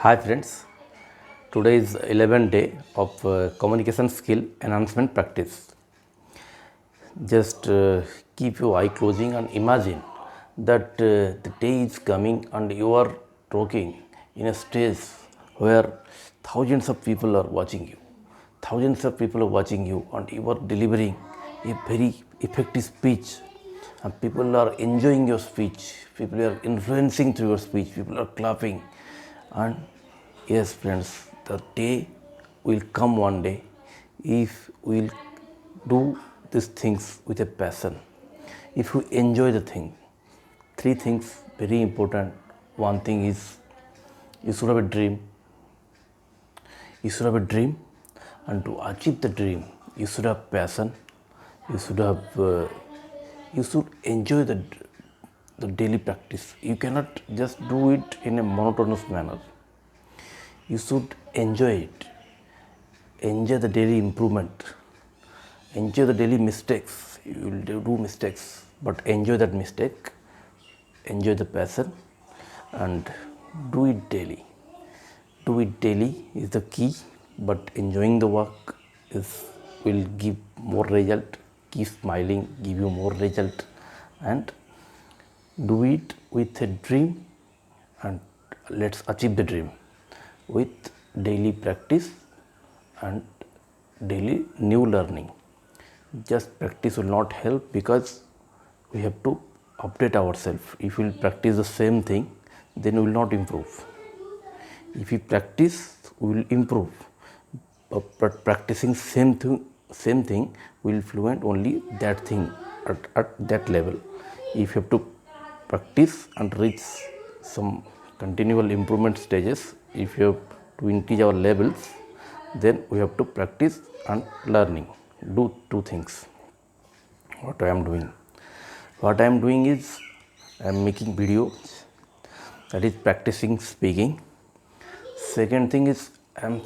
Hi friends, today is 11th day of communication skill enhancement practice. Just keep your eye closing and imagine that the day is coming and you are talking in a stage where thousands of people are watching you. Thousands of people are watching you and you are delivering a very effective speech and people are enjoying your speech, people are influencing through your speech, people are clapping. And yes, friends, the day will come one day if we'll do these things with a passion. If you enjoy the thing, three things very important. One thing is you should have a dream. You should have a dream, and to achieve the dream, you should have passion. You should have. You should enjoy the daily practice. You cannot just do it in a monotonous manner. You should enjoy it. Enjoy the daily improvement. Enjoy the daily mistakes. You will do mistakes, but enjoy that mistake. Enjoy the passion and do it daily. Do it daily is the key, but enjoying the work is will give more result. Keep smiling, give you more result, and do it with a dream. And let's achieve the dream with daily practice and daily new learning. Just practice will not help because we have to update ourselves. If we will practice the same thing, then we will not improve. If we practice, we will improve. But practicing same thing will fluent only that thing at that level. If you have to practice and reach some continual improvement stages, if you have to increase our levels, then we have to practice and learning. Do two things. What I am doing. What I am doing is I am making videos, that is practicing speaking. Second thing is I am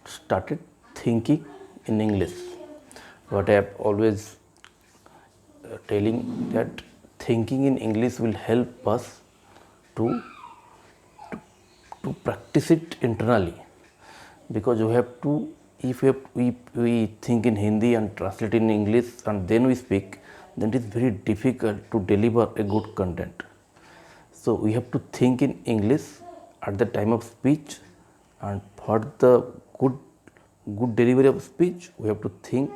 started thinking in English. What I have always telling that thinking in English will help us to practice it internally, because we have to, if we think in Hindi and translate in English and then we speak, then it is very difficult to deliver a good content. So we have to think in English at the time of speech, and for the good delivery of speech we have to think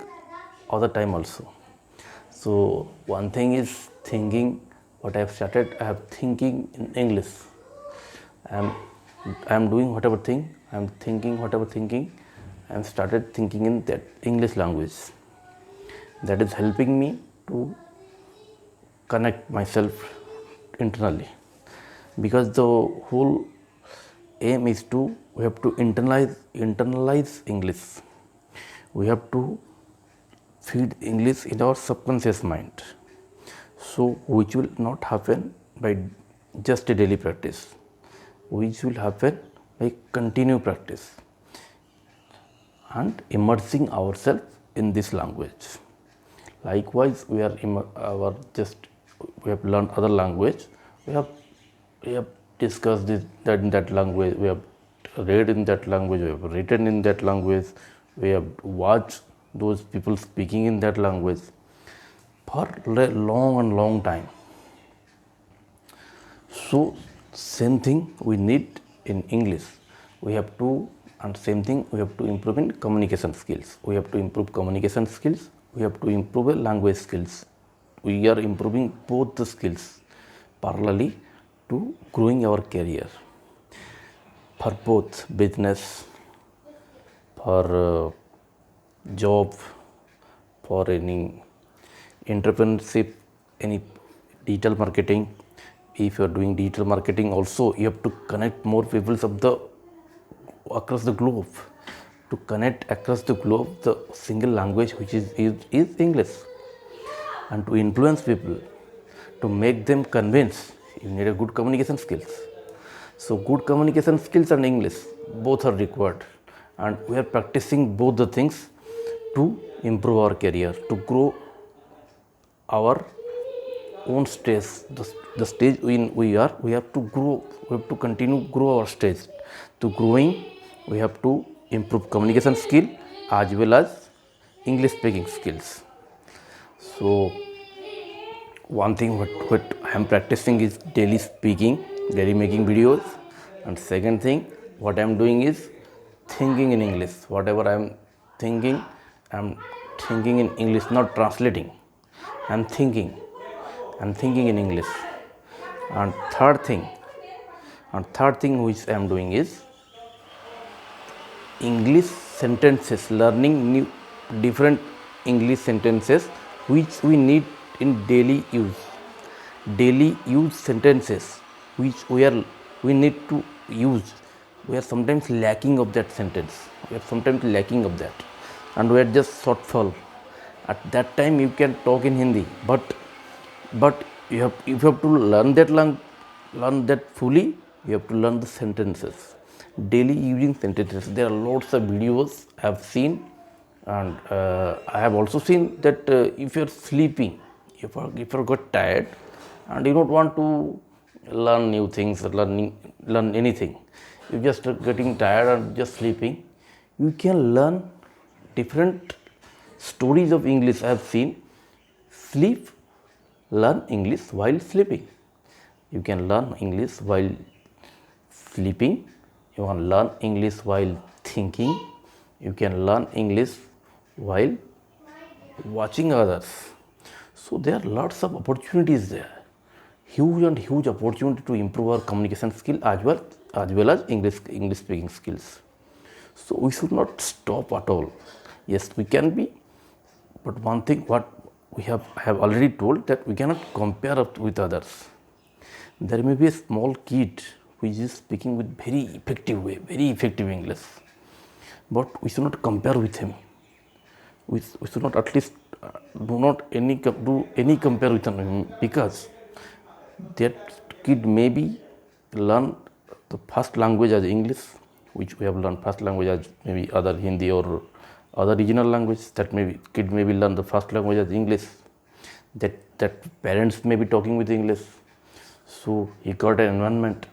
all the time also. So one thing is thinking. What I have started, I have thinking in English. I am doing whatever thing, I am thinking whatever thinking, I am started thinking in that English language. That is helping me to connect myself internally, because the whole aim is to, we have to internalize English. We have to feed English in our subconscious mind, so which will not happen by just a daily practice, which will happen by continued practice and immersing ourselves in this language. Likewise, we have learned other language. We have discussed that language. We have read in that language. We have written in that language. We have watched those people speaking in that language for a long time. So same thing we need in English. We have to, and same thing we have to improve in communication skills. We have to improve communication skills. We have to improve language skills. We are improving both the skills parallelly to growing our career for both business, for job, for any entrepreneurship, any digital marketing. If you are doing digital marketing also, you have to connect more people of the across the globe. To connect across the globe, the single language which is English. And to influence people, to make them convince, you need a good communication skills. So good communication skills and English both are required, and we are practicing both the things to improve our career, to grow our own stage, the stage in we are, we have to grow, we have to continue grow our stage. To growing, we have to improve communication skill as well as English speaking skills. So one thing what I am practicing is daily speaking, daily making videos, and second thing what I am doing is thinking in English. Whatever I am thinking in English, not translating. I am thinking in English. And third thing which I am doing is English sentences, learning new different English sentences which we need in daily use. Daily use sentences which we need to use. We are sometimes lacking of that sentence. We are sometimes lacking of that, and we are just shortfall. At that time, you can talk in Hindi, but if you have to learn that fully, you have to learn the sentences, daily using sentences. There are lots of videos I have seen, and I have also seen that if you are sleeping, if you got tired and you don't want to learn new things, learn anything, you just are getting tired and just sleeping, you can learn different stories of English. I have seen learn English while sleeping. You can learn English while sleeping. You can learn English while thinking. You can learn English while watching others. So there are lots of opportunities there. Huge opportunity to improve our communication skill as well as English speaking skills. So we should not stop at all. Yes, we can be, but one thing what we have already told, that we cannot compare up with others. There may be a small kid which is speaking with very effective English, but we should not compare with him. We should not at least do any compare with him, because that kid maybe learn the first language as English, which we have learned first language as maybe other Hindi or other regional language. That maybe kid maybe learn the first language as English. That parents may be talking with English. So he got an environment.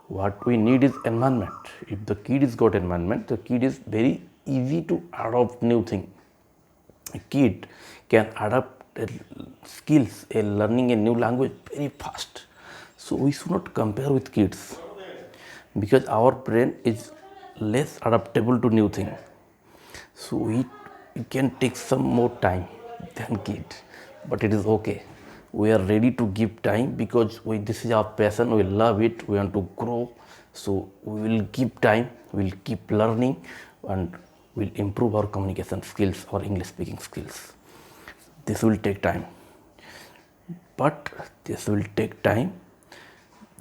What we need is environment. If the kid is got environment, the kid is very easy to adopt new thing. A kid can adapt skills, learning a new language very fast. So we should not compare with kids, because our brain is less adaptable to new thing. So it can take some more time than kid, but it is okay. We are ready to give time, because this is our passion. We love it. We want to grow. So we will give time. We will keep learning, and will improve our communication skills or English speaking skills. This will take time, but this will take time.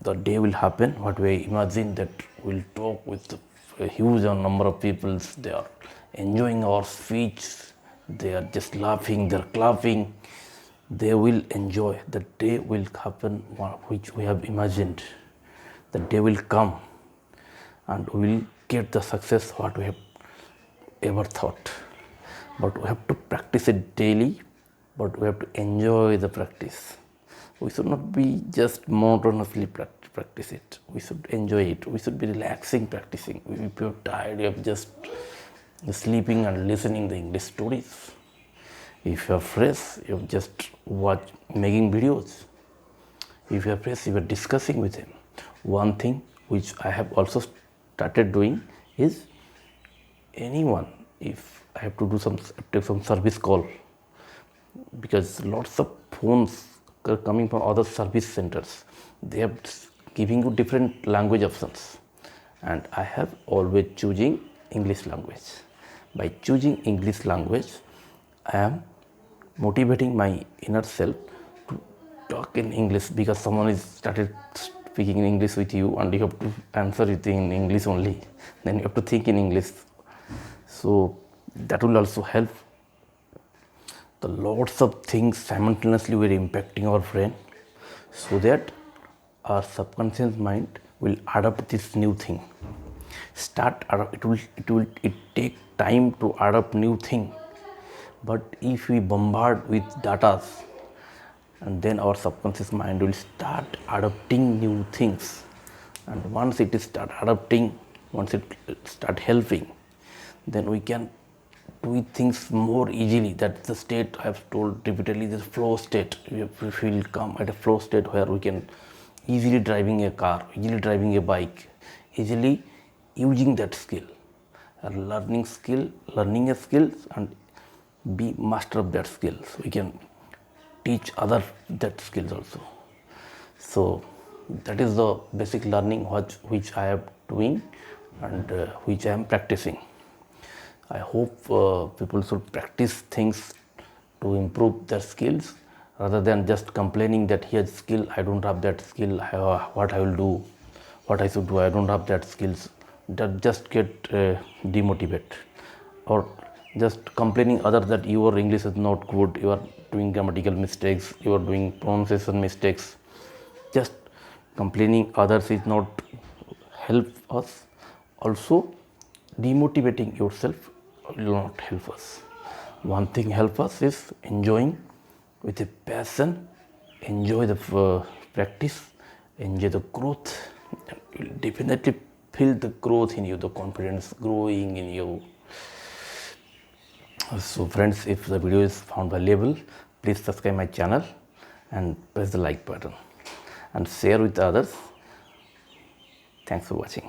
The day will happen what we imagine, that we'll talk with a huge number of people. They are enjoying our speech. They are just laughing. They are clapping. They will enjoy. The day will happen which we have imagined. The day will come, and we will get the success what we have ever thought. But we have to practice it daily, but we have to enjoy the practice. We should not be just monotonously practice it. We should enjoy it. We should be relaxing practicing. If you're tired of just sleeping and listening the English stories, if you're fresh, you're just making videos. If you're fresh, you're discussing with him. One thing which I have also started doing is, anyone, if I have to take some service call, because lots of phones are coming from other service centers. They are giving you different language options, and I have always choosing English language. By choosing English language, I am motivating my inner self to talk in English, because someone is started speaking in English with you, and you have to answer it in English only. Then you have to think in English. So that will also help. The lots of things simultaneously were impacting our brain, so that our subconscious mind will adapt this new thing. It take time to adapt new thing. But if we bombard with data, and then our subconscious mind will start adopting new things. And once it is start adopting, once it start helping, then we can do things more easily. That's the state I have told repeatedly, this flow state. We feel come at a flow state where we can easily driving a car, easily driving a bike, easily using that skill, learning a skill and be master of that skill. So we can teach other that skills also. So that is the basic learning which I am doing and which I am practicing. I hope people should practice things to improve their skills rather than just complaining that he has skill, I don't have that skill, what I will do, what I should do, I don't have that skills. That just get demotivated, or just complaining other that your English is not good, you are doing grammatical mistakes, you are doing pronunciation mistakes. Just complaining others is not help us. Also demotivating yourself will not help us. One thing help us is enjoying with a passion, enjoy the practice, enjoy the growth. You will definitely feel the growth in you, the confidence growing in you. So friends, if the video is found valuable, please subscribe my channel and press the like button and share with others. Thanks for watching.